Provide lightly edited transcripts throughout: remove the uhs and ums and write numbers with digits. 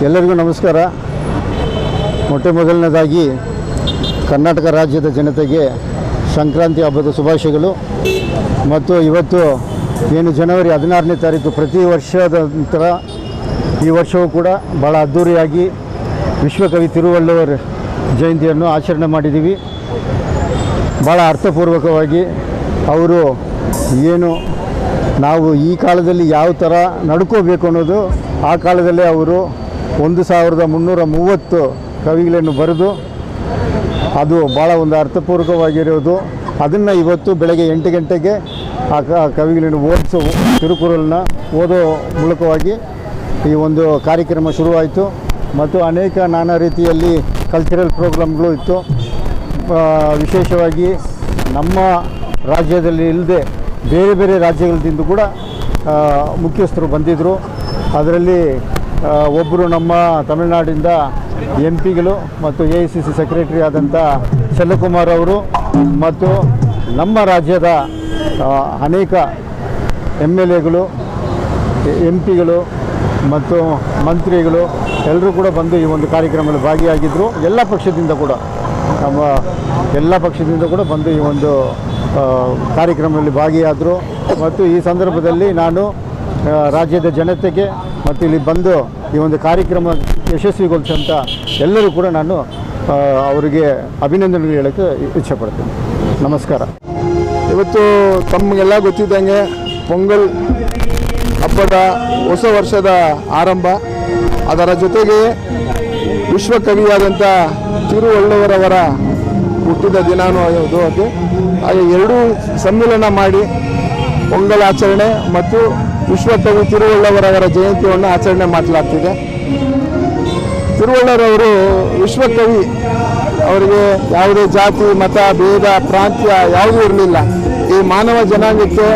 ಎಲ್ಲರಿಗೂ ನಮಸ್ಕಾರ. ಮೊದಲನೇದಾಗಿ ಕರ್ನಾಟಕ ರಾಜ್ಯದ ಜನತೆಗೆ ಸಂಕ್ರಾಂತಿ ಹಬ್ಬದ ಶುಭಾಶಯಗಳು. ಮತ್ತು ಇವತ್ತು ಏನು ಜನವರಿ 16ನೇ ತಾರೀಕು ಪ್ರತಿ ವರ್ಷದ ನಂತರ ಈ ವರ್ಷವೂ ಕೂಡ ಭಾಳ ಅದ್ಧೂರಿಯಾಗಿ ವಿಶ್ವಕವಿ ತಿರುವಳ್ಳುವರ್ ಜಯಂತಿಯನ್ನು ಆಚರಣೆ ಮಾಡಿದ್ದೀವಿ. ಭಾಳ ಅರ್ಥಪೂರ್ವಕವಾಗಿ ಅವರು ಏನು ನಾವು ಈ ಕಾಲದಲ್ಲಿ ಯಾವ ಥರ ನಡ್ಕೋಬೇಕು ಅನ್ನೋದು ಆ ಕಾಲದಲ್ಲೇ ಅವರು 1330 ಕವಿಗಳನ್ನು ಬರೆದು ಅದು ಭಾಳ ಒಂದು ಅರ್ಥಪೂರ್ವಕವಾಗಿರೋದು. ಅದನ್ನು ಇವತ್ತು ಬೆಳಗ್ಗೆ 8 ಗಂಟೆಗೆ ಆ ಕವಿಗಳನ್ನು ಓದಿಸೋ ತಿರುಕುರಳನ್ನ ಓದೋ ಮೂಲಕವಾಗಿ ಈ ಒಂದು ಕಾರ್ಯಕ್ರಮ ಶುರುವಾಯಿತು. ಮತ್ತು ಅನೇಕ ನಾನಾ ರೀತಿಯಲ್ಲಿ ಕಲ್ಚರಲ್ ಪ್ರೋಗ್ರಾಮ್ಗಳು ಇತ್ತು. ವಿಶೇಷವಾಗಿ ನಮ್ಮ ರಾಜ್ಯದಲ್ಲಿ ಇಲ್ಲದೆ ಬೇರೆ ಬೇರೆ ರಾಜ್ಯಗಳಿಂದ ಕೂಡ ಮುಖ್ಯಸ್ಥರು ಬಂದಿದ್ದರು. ಅದರಲ್ಲಿ ಒಬ್ಬರು ನಮ್ಮ ತಮಿಳುನಾಡಿಂದ MP ಗಳು ಮತ್ತು AICC ಸೆಕ್ರೆಟರಿ ಆದಂಥ ಚಂದ್ರಕುಮಾರ್ ಅವರು ಮತ್ತು ನಮ್ಮ ರಾಜ್ಯದ ಅನೇಕ MLAಗಳು MP ಗಳು ಮತ್ತು ಮಂತ್ರಿಗಳು ಎಲ್ಲರೂ ಕೂಡ ಬಂದು ಈ ಒಂದು ಕಾರ್ಯಕ್ರಮದಲ್ಲಿ ಭಾಗಿಯಾಗಿದ್ದರು. ಎಲ್ಲ ಪಕ್ಷದಿಂದ ಕೂಡ ನಮ್ಮ ಎಲ್ಲ ಪಕ್ಷದಿಂದ ಕೂಡ ಬಂದು ಈ ಒಂದು ಕಾರ್ಯಕ್ರಮದಲ್ಲಿ ಭಾಗಿಯಾದರು. ಮತ್ತು ಈ ಸಂದರ್ಭದಲ್ಲಿ ನಾನು ರಾಜ್ಯದ ಜನತೆಗೆ ಮತ್ತು ಇಲ್ಲಿ ಬಂದು ಈ ಒಂದು ಕಾರ್ಯಕ್ರಮ ಯಶಸ್ವಿಗೊಳಿಸಂಥ ಎಲ್ಲರೂ ಕೂಡ ನಾನು ಅವರಿಗೆ ಅಭಿನಂದನೆಗಳು ಹೇಳೋಕ್ಕೆ ಇಚ್ಛೆಪಡ್ತೀನಿ. ನಮಸ್ಕಾರ. ಇವತ್ತು ತಮಗೆಲ್ಲ ಗೊತ್ತಿದ್ದಂಗೆ ಪೊಂಗಲ್ ಹಬ್ಬದ ಹೊಸ ವರ್ಷದ ಆರಂಭ, ಅದರ ಜೊತೆಗೆ ವಿಶ್ವಕವಿಯಾದಂಥ ತಿರುವಳ್ಳುವರವರ ಹುಟ್ಟಿದ ದಿನಾನೂ ಅದು. ಹಾಗೆ ಎರಡೂ ಸಮ್ಮಿಲನ ಮಾಡಿ ಪೊಂಗಲ್ ಆಚರಣೆ ಮತ್ತು ವಿಶ್ವಕವಿ ತಿರುವಳ್ಳುವರವರ ಜಯಂತಿಯನ್ನು ಆಚರಣೆ ಮಾಡಲಾಗ್ತಿದೆ. ತಿರುವಳ್ಳುವರವರು ವಿಶ್ವಕವಿ, ಅವರಿಗೆ ಯಾವುದೇ ಜಾತಿ ಮತ ಭೇದ ಪ್ರಾಂತ್ಯ ಯಾವುದೂ ಇರಲಿಲ್ಲ. ಈ ಮಾನವ ಜನಾಂಗಕ್ಕೆ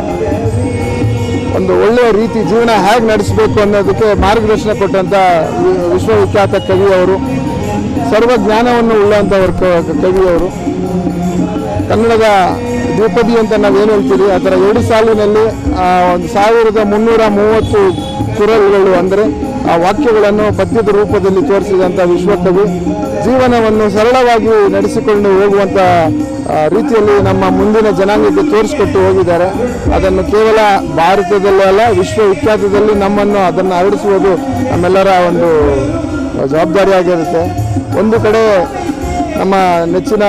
ಒಂದು ಒಳ್ಳೆಯ ರೀತಿ ಜೀವನ ಹೇಗೆ ನಡೆಸಬೇಕು ಅನ್ನೋದಕ್ಕೆ ಮಾರ್ಗದರ್ಶನ ಕೊಟ್ಟಂಥ ವಿಶ್ವವಿಖ್ಯಾತ ಕವಿಯವರು, ಸರ್ವಜ್ಞಾನವನ್ನು ಉಳ್ಳಂಥವ್ರ ಕವಿಯವರು. ಕನ್ನಡದ ದ್ವಿಪದಿ ಅಂತ ನಾವೇನು ಹೇಳ್ತೀವಿ, ಆ ಥರ 2 ಸಾಲಿನಲ್ಲಿ 1330 ಕುರಲ್ಗಳು ಅಂದರೆ ಆ ವಾಕ್ಯಗಳನ್ನು ಪದ್ಯದ ರೂಪದಲ್ಲಿ ತೋರಿಸಿದಂಥ ವಿಶ್ವಕವಿ ಜೀವನವನ್ನು ಸರಳವಾಗಿ ನಡೆಸಿಕೊಂಡು ಹೋಗುವಂಥ ರೀತಿಯಲ್ಲಿ ನಮ್ಮ ಮುಂದಿನ ಜನಾಂಗಕ್ಕೆ ತೋರಿಸಿಕೊಟ್ಟು ಹೋಗಿದ್ದಾರೆ. ಅದನ್ನು ಕೇವಲ ಭಾರತದಲ್ಲೇ ಅಲ್ಲ, ವಿಶ್ವವಿಖ್ಯಾತದಲ್ಲಿ ನಮ್ಮನ್ನು ಅದನ್ನು ಹರಡಿಸುವುದು ನಮ್ಮೆಲ್ಲರ ಒಂದು ಜವಾಬ್ದಾರಿಯಾಗಿರುತ್ತೆ. ಒಂದು ಕಡೆ ನಮ್ಮ ನೆಚ್ಚಿನ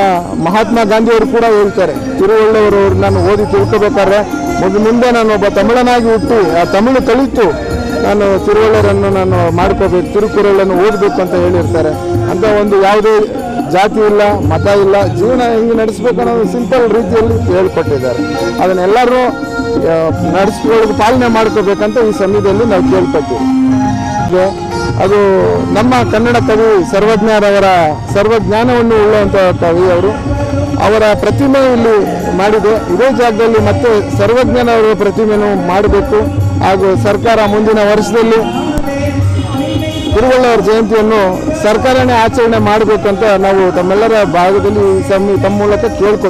ಮಹಾತ್ಮ ಗಾಂಧಿಯವರು ಕೂಡ ಹೇಳ್ತಾರೆ, ತಿರುವಳ್ಳುವರು ನಾನು ಓದಿ ತಿಳ್ಕೋಬೇಕಾದ್ರೆ ಮುಂದೆ ನಾನು ಒಬ್ಬ ತಮಿಳನಾಗಿ ಹುಟ್ಟಿ ಆ ತಮಿಳು ಕಲಿತು ನಾನು ತಿರುವಳ್ಳುವರನ್ನು ನಾನು ಮಾಡ್ಕೋಬೇಕು, ತಿರುಕುರಳನ್ನು ಓದಬೇಕು ಅಂತ ಹೇಳಿರ್ತಾರೆ. ಅಂತ ಒಂದು ಯಾವುದೇ ಜಾತಿ ಇಲ್ಲ, ಮತ ಇಲ್ಲ, ಜೀವನ ಹೆಂಗೆ ನಡೆಸಬೇಕು ಅನ್ನೋದು ಸಿಂಪಲ್ ರೀತಿಯಲ್ಲಿ ಹೇಳ್ಕೊಟ್ಟಿದ್ದಾರೆ. ಅದನ್ನೆಲ್ಲರೂ ನಡೆಸ್ಕೊಳ್ಳೋದು ಪಾಲನೆ ಮಾಡ್ಕೋಬೇಕಂತ ಈ ಸಮಯದಲ್ಲಿ ನಾವು ಕೇಳ್ಕೊತೀವಿ. ಅದು ನಮ್ಮ ಕನ್ನಡ ಕವಿ ಸರ್ವಜ್ಞರವರ ಸರ್ವಜ್ಞಾನವನ್ನು ಉಳ್ಳುವಂಥ ಕವಿಯವರು. ಅವರ ಪ್ರತಿಮೆ ಇಲ್ಲಿ ಮಾಡಿದೆ. ಇದೇ ಜಾಗದಲ್ಲಿ ಮತ್ತೆ ಸರ್ವಜ್ಞನವರ ಪ್ರತಿಮೆಯನ್ನು ಮಾಡಬೇಕು. ಹಾಗೂ ಸರ್ಕಾರ ಮುಂದಿನ ವರ್ಷದಲ್ಲಿ ತಿರುವಳ್ಳುವರ ಜಯಂತಿಯನ್ನು ಸರ್ಕಾರನೇ ಆಚರಣೆ ಮಾಡಬೇಕಂತ ನಾವು ತಮ್ಮೆಲ್ಲರ ಭಾಗದಲ್ಲಿ ತಮ್ಮ ಮೂಲಕ ಕೇಳ್ಕೊತೀವಿ.